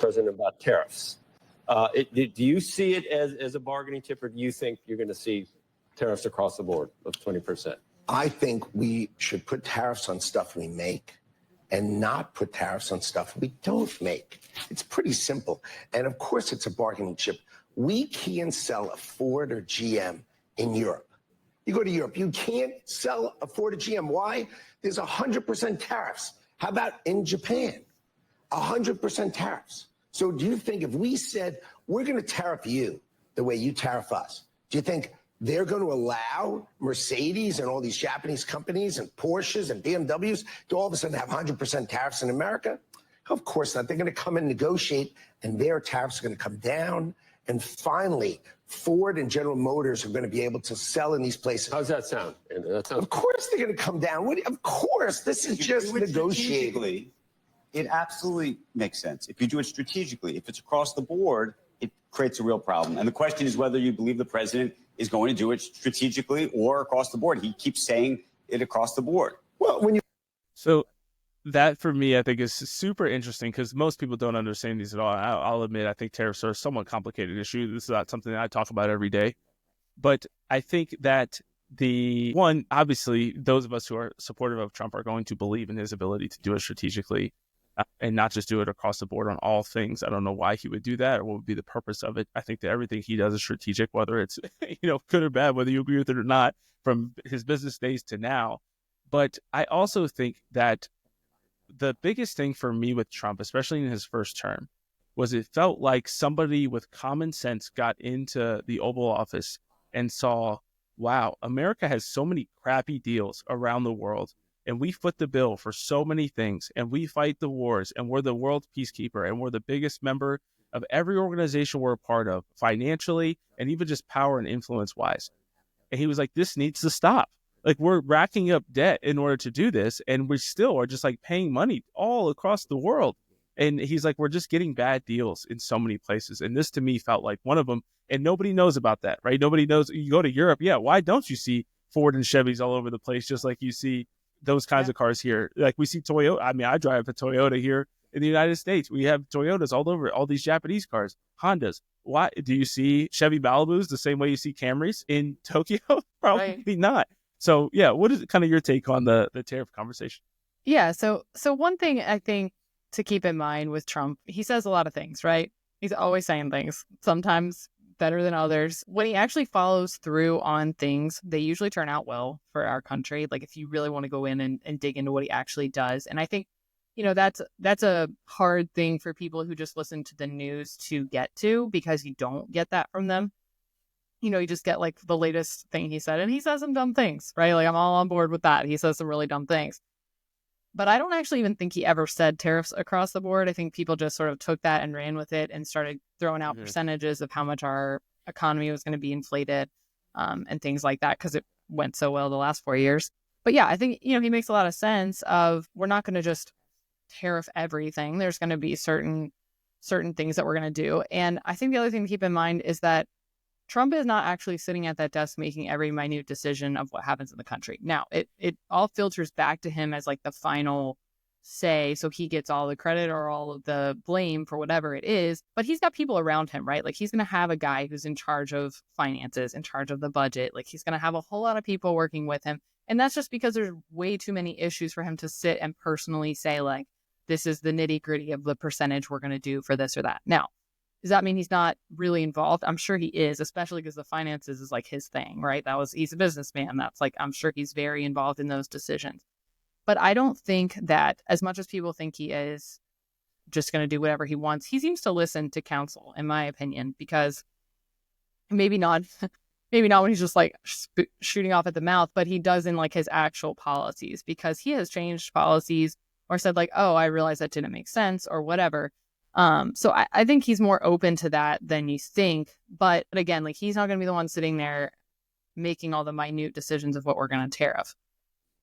President, about tariffs. Do you see it as a bargaining chip, or do you think you're going to see tariffs across the board of 20%? I think we should put tariffs on stuff we make and not put tariffs on stuff we don't make. It's pretty simple. And of course, it's a bargaining chip. We can't sell a Ford or GM in Europe. You go to Europe, you can't sell a Ford or GM. Why? There's 100% tariffs. How about in Japan? 100% tariffs. So do you think if we said, we're going to tariff you the way you tariff us, do you think they're going to allow Mercedes and all these Japanese companies and Porsches and BMWs to all of a sudden have 100% tariffs in America? Of course not. They're going to come and negotiate, and their tariffs are going to come down. And finally, Ford and General Motors are going to be able to sell in these places. How does that sound? Of course they're going to come down. Of course. This is just negotiating. It absolutely makes sense. If you do it strategically, if it's across the board, it creates a real problem. And the question is whether you believe the president is going to do it strategically or across the board. He keeps saying it across the board. Well, So that, for me, I think is super interesting because most people don't understand these at all. I'll admit, I think tariffs are a somewhat complicated issue. This is not something that I talk about every day. But I think that obviously, those of us who are supportive of Trump are going to believe in his ability to do it strategically and not just do it across the board on all things. I don't know why he would do that or what would be the purpose of it. I think that everything he does is strategic, whether it's good or bad, whether you agree with it or not, from his business days to now. But I also think that the biggest thing for me with Trump, especially in his first term, was it felt like somebody with common sense got into the Oval Office and saw, wow, America has so many crappy deals around the world, and we foot the bill for so many things, and we fight the wars, and we're the world peacekeeper, and we're the biggest member of every organization we're a part of, financially, and even just power and influence-wise. And he was like, this needs to stop. Like, we're racking up debt in order to do this, and we still are just like paying money all across the world. And he's like, we're just getting bad deals in so many places. And this to me felt like one of them. And nobody knows about that, right? Nobody knows. You go to Europe. Yeah. Why don't you see Ford and Chevys all over the place? Just like you see those kinds of cars here. Like we see Toyota. I mean, I drive a Toyota here in the United States. We have Toyotas all over, all these Japanese cars, Hondas. Why do you see Chevy Malibus the same way you see Camrys in Tokyo? Probably not. So yeah, what is kind of your take on the tariff conversation? Yeah. So one thing I think to keep in mind with Trump, he says a lot of things, right? He's always saying things, sometimes better than others. When he actually follows through on things, they usually turn out well for our country. Like if you really want to go in and dig into what he actually does. And I think, that's a hard thing for people who just listen to the news to get to, because you don't get that from them. You just get like the latest thing he said, and he says some dumb things, right? Like I'm all on board with that. He says some really dumb things. But I don't actually even think he ever said tariffs across the board. I think people just sort of took that and ran with it and started throwing out percentages of how much our economy was going to be inflated and things like that, because it went so well the last 4 years. But yeah, I think, he makes a lot of sense of we're not going to just tariff everything. There's going to be certain things that we're going to do. And I think the other thing to keep in mind is that Trump is not actually sitting at that desk making every minute decision of what happens in the country. Now, it all filters back to him as like the final say, so he gets all the credit or all of the blame for whatever it is. But he's got people around him, right? Like he's going to have a guy who's in charge of finances, in charge of the budget. Like he's going to have a whole lot of people working with him. And that's just because there's way too many issues for him to sit and personally say, like, this is the nitty gritty of the percentage we're going to do for this or that. Now, does that mean he's not really involved? I'm sure he is, especially because the finances is like his thing, right? He's a businessman. That's like, I'm sure he's very involved in those decisions. But I don't think that, as much as people think he is just going to do whatever he wants, he seems to listen to counsel, in my opinion, because maybe not when he's just like shooting off at the mouth, but he does in like his actual policies, because he has changed policies or said like, oh, I realized that didn't make sense or whatever. So I think he's more open to that than you think. But again, like he's not going to be the one sitting there making all the minute decisions of what we're going to tariff.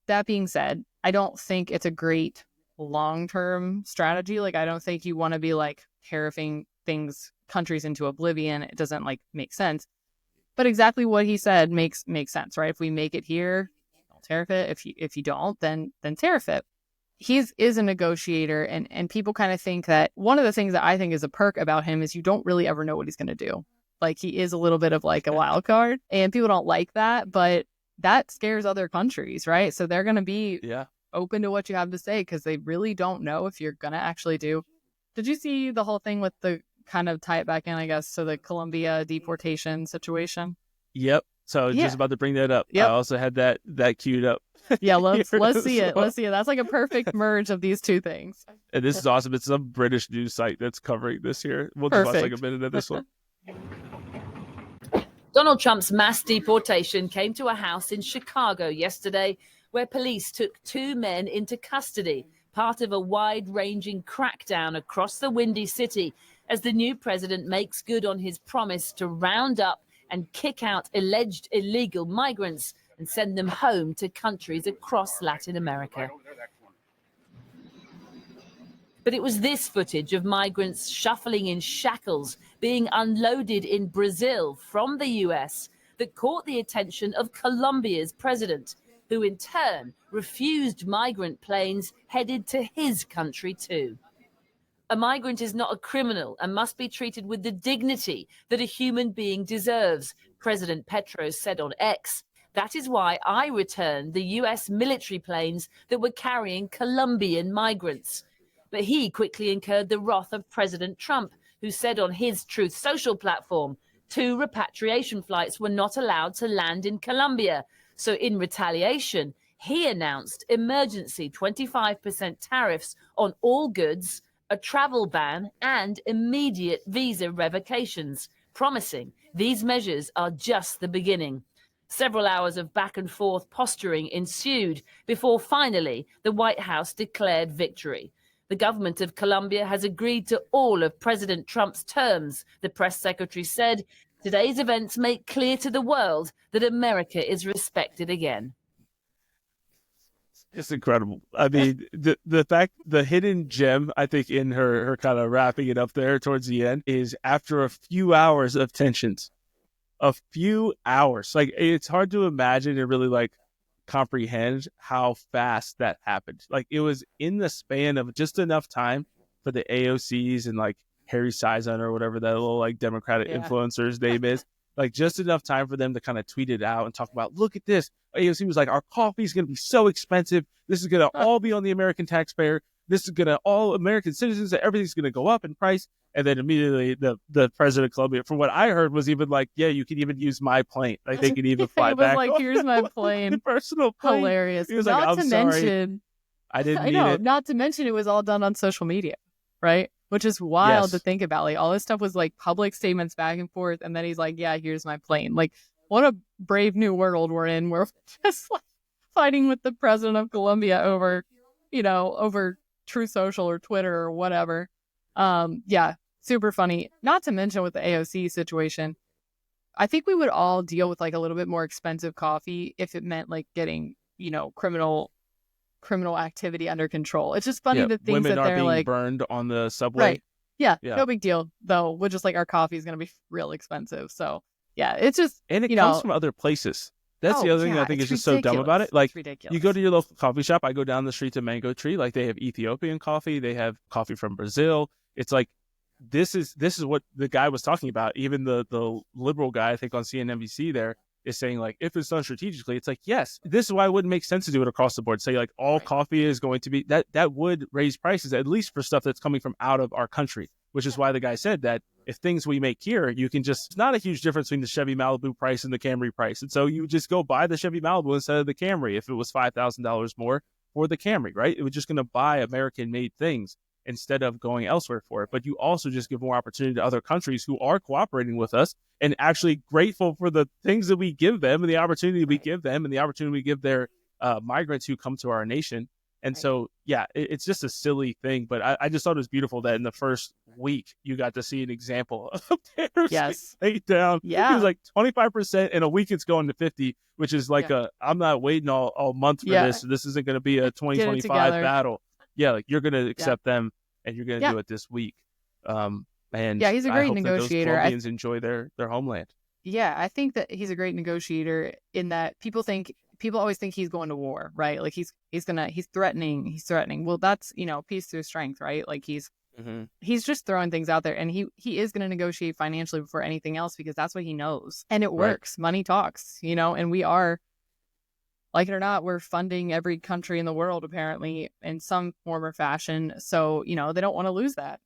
That being said, I don't think it's a great long-term strategy. Like, I don't think you want to be like tariffing countries into oblivion. It doesn't like make sense. But exactly what he said makes sense, right? If we make it here, don't tariff it. If you don't, then tariff it. is a negotiator, and people kind of think that one of the things that I think is a perk about him is you don't really ever know what he's going to do. Like, he is a little bit of like a wild card, and people don't like that, but that scares other countries, right? So they're going to be open to what you have to say because they really don't know if you're going to actually do. Did you see the whole thing with the kind of tie it back in, I guess, to the Colombia deportation situation? Yep. So I was just about to bring that up. Yep. I also had that queued up. Yeah, let's see it. Let's see it. That's like a perfect merge of these two things. And this is awesome. It's some British news site that's covering this here. We'll just watch like a minute of this one. Donald Trump's mass deportation came to a house in Chicago yesterday where police took 2 men into custody, part of a wide-ranging crackdown across the Windy City as the new president makes good on his promise to round up and kick out alleged illegal migrants and send them home to countries across Latin America. But it was this footage of migrants shuffling in shackles being unloaded in Brazil from the US that caught the attention of Colombia's president, who in turn refused migrant planes headed to his country too. A migrant is not a criminal and must be treated with the dignity that a human being deserves, President Petro said on X. That is why I returned the US military planes that were carrying Colombian migrants. But he quickly incurred the wrath of President Trump, who said on his Truth Social platform, 2 repatriation flights were not allowed to land in Colombia. So in retaliation, he announced emergency 25% tariffs on all goods, a travel ban, and immediate visa revocations, promising these measures are just the beginning. Several hours of back and forth posturing ensued before finally the White House declared victory. The government of Colombia has agreed to all of President Trump's terms, the press secretary said. Today's events make clear to the world that America is respected again. It's incredible. I mean, the fact, the hidden gem, I think, in her kind of wrapping it up there towards the end is after a few hours of tensions, a few hours. Like, it's hard to imagine and really like comprehend how fast that happened. Like, it was in the span of just enough time for the AOCs and like Harry Sizon or whatever that little like Democratic influencer's name is. Like, just enough time for them to kind of tweet it out and talk about, look at this. AOC was like, our coffee is going to be so expensive. This is going to all be on the American taxpayer. This is going to all American citizens. Everything's going to go up in price. And then immediately the president of Colombia, from what I heard, was even like, yeah, you can even use my plane. Like, they could even fly back. It was like, here's my plane. Personal plane. Hilarious. He was not like, I'm to sorry. mention, I didn't I need know, it. not to mention it was all done on social media, right? Which is wild to think about. Like, all this stuff was like public statements back and forth, and then he's like, yeah, here's my plane. Like, what a brave new world we're in. We're just like fighting with the president of Colombia over, over Truth Social or Twitter or whatever. Yeah, super funny. Not to mention with the AOC situation, I think we would all deal with like a little bit more expensive coffee if it meant like getting, criminal activity under control. It's just funny the things women that are they're being like burned on the subway. Right. Yeah, no big deal though. We're just like, our coffee is going to be real expensive. So yeah, it's just, and it comes from other places. That's the other thing that I think is just so dumb about it. Like, you go to your local coffee shop. I go down the street to Mango Tree. Like, they have Ethiopian coffee. They have coffee from Brazil. It's like, this is what the guy was talking about. Even the liberal guy, I think on CNBC there, is saying like, if it's done strategically, it's like, yes, this is why it wouldn't make sense to do it across the board. Say like all coffee is going to be that would raise prices, at least for stuff that's coming from out of our country, which is why the guy said that if things we make here, you can just, it's not a huge difference between the Chevy Malibu price and the Camry price. And so you just go buy the Chevy Malibu instead of the Camry if it was $5,000 more for the Camry, right? It was just going to buy American made things instead of going elsewhere for it. But you also just give more opportunity to other countries who are cooperating with us and actually grateful for the things that we give them and the opportunity we give them and the opportunity we give their migrants who come to our nation. And so, yeah, it's just a silly thing. But I just thought it was beautiful that in the first week, you got to see an example of tariffs laid down. Yeah. It was like 25%. In a week, it's going to 50, which is like I'm not waiting all month for this. This isn't going to be a 2025 battle. Yeah, like, you're going to accept them and you're going to do it this week. And he's a great negotiator. Those Colombians enjoy their homeland. Yeah, I think that he's a great negotiator in that people think people always think he's going to war, right? Like he's threatening. Well, that's, peace through strength, right? Like he's just throwing things out there, and he is going to negotiate financially before anything else because that's what he knows. And it works. Money talks, and we are, like it or not, we're funding every country in the world apparently in some form or fashion. So, they don't want to lose that.